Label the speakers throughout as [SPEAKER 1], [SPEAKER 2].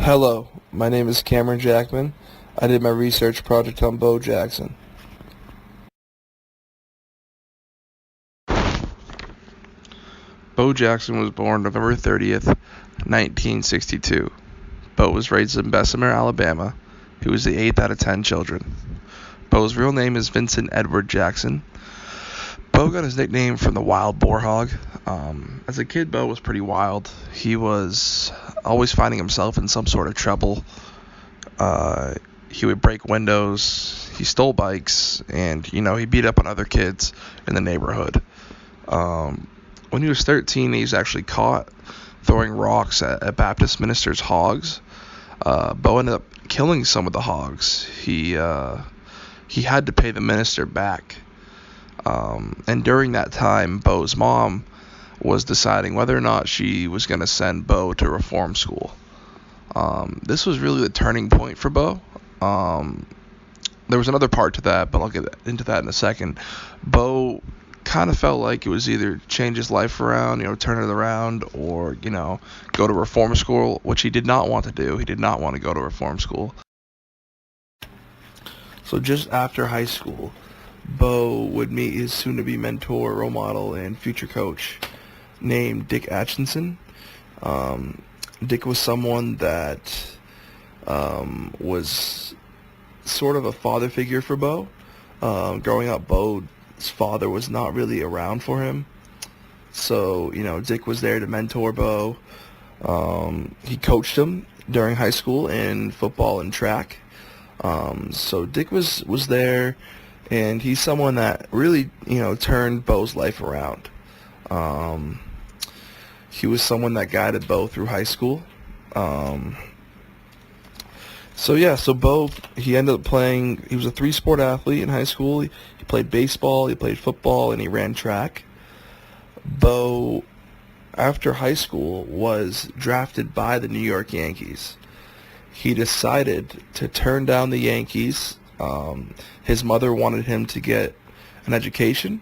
[SPEAKER 1] Hello, my name is Cameron Jackman. I did my research project on Bo Jackson.
[SPEAKER 2] Bo Jackson was born November 30th, 1962. Bo was raised in Bessemer, Alabama. He was the eighth out of 10 children. Bo's real name is Vincent Edward Jackson. Bo got his nickname from the wild boar hog. As a kid, Bo was pretty wild. He was always finding himself in some sort of trouble. He would break windows, he stole bikes, and, he beat up on other kids in the neighborhood. When he was 13, he was actually caught throwing rocks at Baptist ministers' hogs. Bo ended up killing some of the hogs. He had to pay the minister back. And during that time, Bo's mom was deciding whether or not she was going to send Bo to reform school. This was really the turning point for Bo. There was another part to that, but I'll get into that in a second. Bo kind of felt like it was either change his life around, turn it around, or, go to reform school, which he did not want to do. He did not want to go to reform school.
[SPEAKER 1] So just after high school, Bo would meet his soon-to-be mentor, role model, and future coach named Dick Atchison. Dick was someone that was sort of a father figure for Bo. Growing up, Bo's father was not really around for him. So, Dick was there to mentor Bo. He coached him during high school in football and track. So Dick was there, and he's someone that really, turned Bo's life around. He was someone that guided Bo through high school. So Bo, he ended up playing, he was a three-sport athlete in high school. He played baseball, he played football, and he ran track. Bo, after high school, was drafted by the New York Yankees. He decided to turn down the Yankees. His mother wanted him to get an education.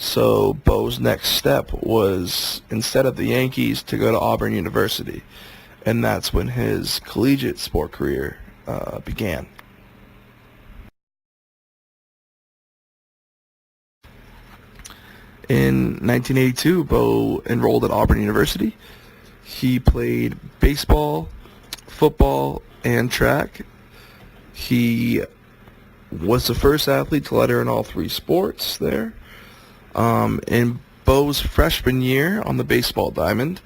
[SPEAKER 1] So Bo's next step was, instead of the Yankees, to go to Auburn University. And that's when his collegiate sport career began. In 1982, Bo enrolled at Auburn University. He played baseball, football, and track. He was the first athlete to letter in all three sports there. In Bo's freshman year on the baseball diamond,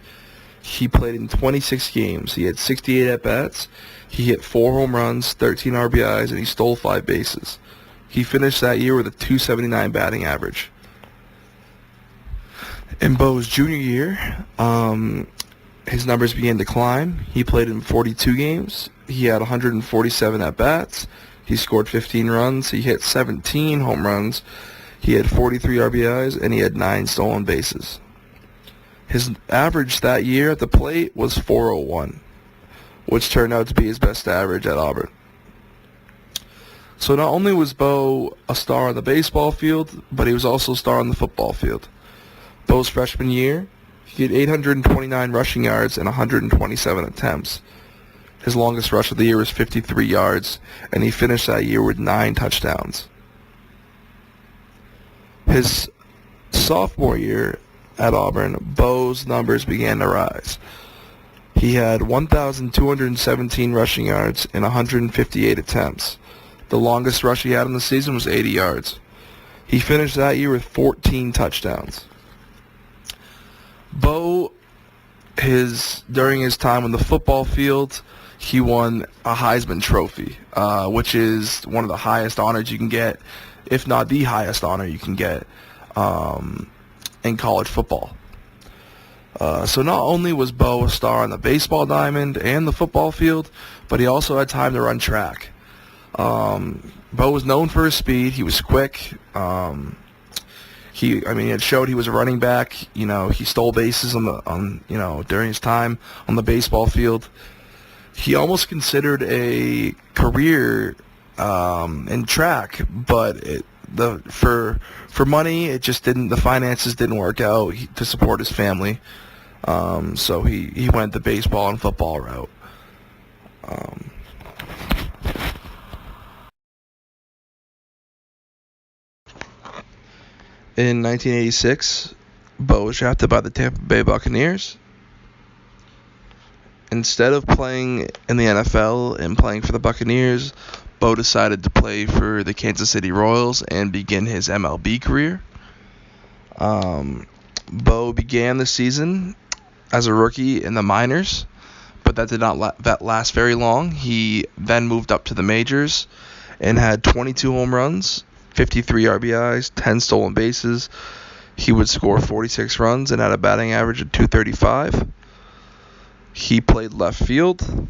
[SPEAKER 1] he played in 26 games. He had 68 at-bats. He hit 4 home runs, 13 RBIs, and he stole 5 bases. He finished that year with a .279 batting average. In Bo's junior year, his numbers began to climb. He played in 42 games. He had 147 at-bats. He scored 15 runs. He hit 17 home runs. He had 43 RBIs, and he had 9 stolen bases. His average that year at the plate was .401, which turned out to be his best average at Auburn. So not only was Bo a star on the baseball field, but he was also a star on the football field. Bo's freshman year, he had 829 rushing yards and 127 attempts. His longest rush of the year was 53 yards, and he finished that year with 9 touchdowns. His sophomore year at Auburn, Bo's numbers began to rise. He had 1,217 rushing yards and 158 attempts. The longest rush he had in the season was 80 yards. He finished that year with 14 touchdowns. Bo, during his time on the football field, he won a Heisman Trophy, which is one of the highest honors you can get, if not the highest honor you can get in college football. So not only was Bo a star on the baseball diamond and the football field, but he also had time to run track. Bo was known for his speed. He was quick. It showed he was a running back. He stole bases during his time on the baseball field. He almost considered a career in track, but for money, it just didn't. The finances didn't work out to support his family. So he went the baseball and football route. Um,
[SPEAKER 2] in 1986, Bo was drafted by the Tampa Bay Buccaneers. Instead of playing in the NFL and playing for the Buccaneers, Bo decided to play for the Kansas City Royals and begin his MLB career. Bo began the season as a rookie in the minors, but that did not last very long. He then moved up to the majors and had 22 home runs, 53 RBIs, 10 stolen bases. He would score 46 runs and had a batting average of .235. He played left field. In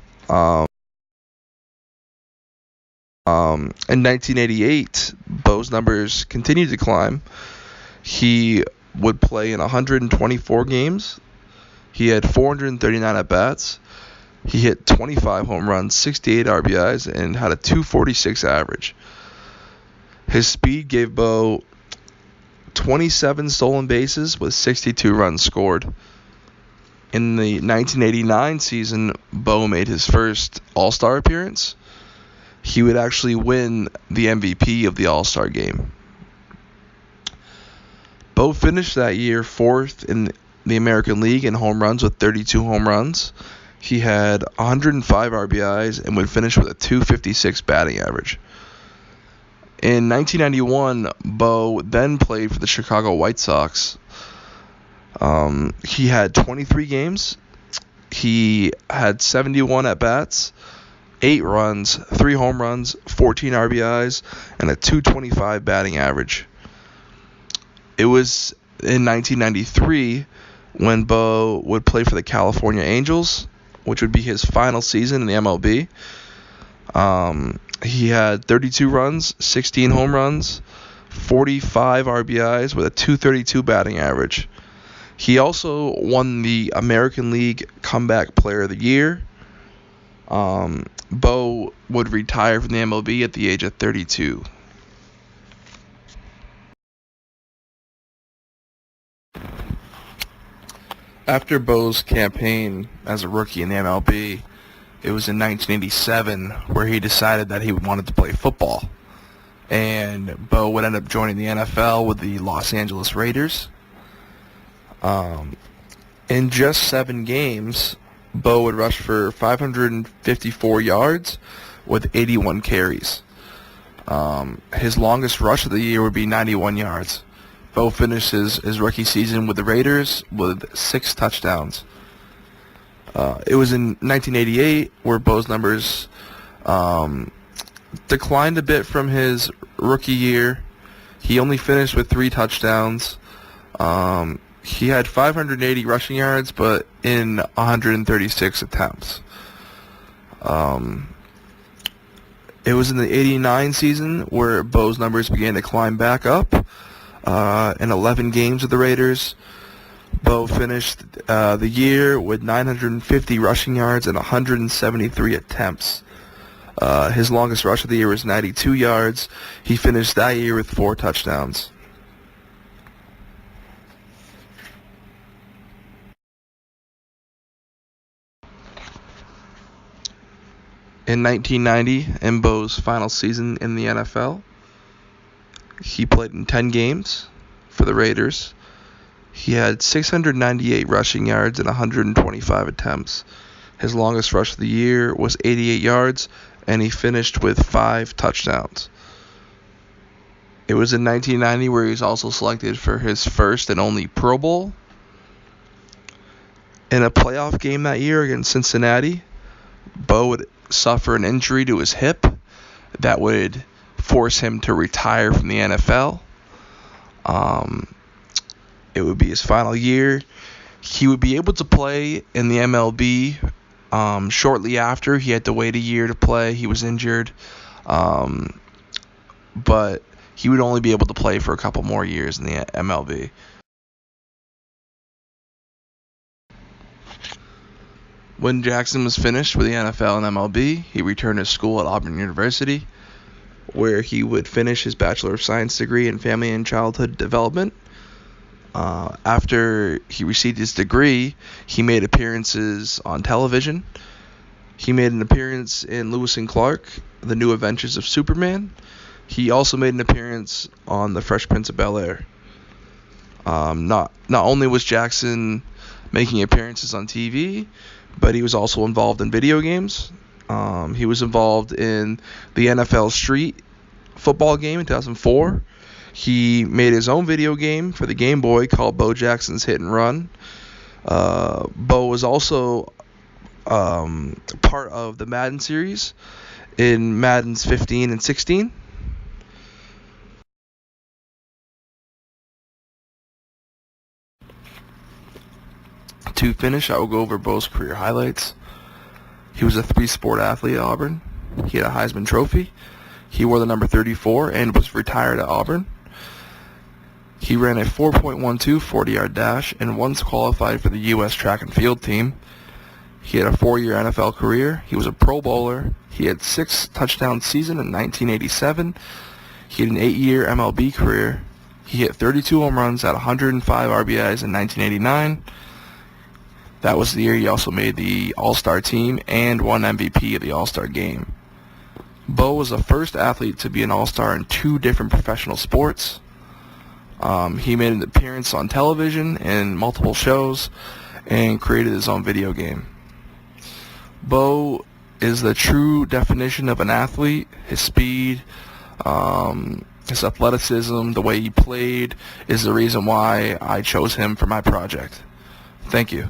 [SPEAKER 2] 1988, Bo's numbers continued to climb. He would play in 124 games. He had 439 at-bats. He hit 25 home runs, 68 RBIs, and had a .246 average. His speed gave Bo 27 stolen bases with 62 runs scored. In the 1989 season, Bo made his first All-Star appearance. He would actually win the MVP of the All-Star game. Bo finished that year fourth in the American League in home runs with 32 home runs. He had 105 RBIs and would finish with a .256 batting average. In 1991, Bo then played for the Chicago White Sox. He had 23 games. He had 71 at-bats, 8 runs, 3 home runs, 14 RBIs, and a .225 batting average. It was in 1993 when Bo would play for the California Angels, which would be his final season in the MLB. He had 32 runs, 16 home runs, 45 RBIs with a .232 batting average. He also won the American League Comeback Player of the Year. Bo would retire from the MLB at the age of 32.
[SPEAKER 1] After Bo's campaign as a rookie in the MLB, it was in 1987 where he decided that he wanted to play football. And Bo would end up joining the NFL with the Los Angeles Raiders. In just 7 games, Bo would rush for 554 yards with 81 carries. His longest rush of the year would be 91 yards. Bo finished his rookie season with the Raiders with 6 touchdowns. It was in 1988 where Bo's numbers declined a bit from his rookie year. He only finished with 3 touchdowns. He had 580 rushing yards, but in 136 attempts. It was in the 89 season where Bo's numbers began to climb back up. In 11 games with the Raiders, Bo finished the year with 950 rushing yards and 173 attempts. His longest rush of the year was 92 yards. He finished that year with 4 touchdowns.
[SPEAKER 2] In 1990, in Bo's final season in the NFL, he played in 10 games for the Raiders. He had 698 rushing yards and 125 attempts. His longest rush of the year was 88 yards, and he finished with 5 touchdowns. It was in 1990 where he was also selected for his first and only Pro Bowl. In a playoff game that year against Cincinnati, Bo would suffer an injury to his hip that would force him to retire from the NFL. It would be his final year. He would be able to play in the MLB shortly after. He had to wait a year to play. He was injured. But he would only be able to play for a couple more years in the MLB. When Jackson was finished with the NFL and MLB, he returned to school at Auburn University, where he would finish his Bachelor of Science degree in Family and Childhood Development. After he received his degree, he made appearances on television. He made an appearance in Lewis and Clark, The New Adventures of Superman. He also made an appearance on The Fresh Prince of Bel-Air. Not only was Jackson making appearances on TV, but he was also involved in video games. He was involved in the NFL Street football game in 2004. He made his own video game for the Game Boy called Bo Jackson's Hit and Run. Bo was also part of the Madden series in Maddens 15 and 16.
[SPEAKER 1] To finish, I will go over Bo's career highlights. He was a three-sport athlete at Auburn. He had a Heisman Trophy. He wore the number 34 and was retired at Auburn. He ran a 4.12 40-yard dash and once qualified for the U.S. track and field team. He had a 4-year NFL career. He was a Pro Bowler. He had 6 touchdown season in 1987. He had an 8-year MLB career. He hit 32 home runs at 105 RBIs in 1989. That was the year he also made the All-Star team and won MVP of the All-Star game. Bo was the first athlete to be an All-Star in 2 different professional sports. He made an appearance on television in multiple shows and created his own video game. Bo is the true definition of an athlete. His speed, his athleticism, the way he played is the reason why I chose him for my project. Thank you.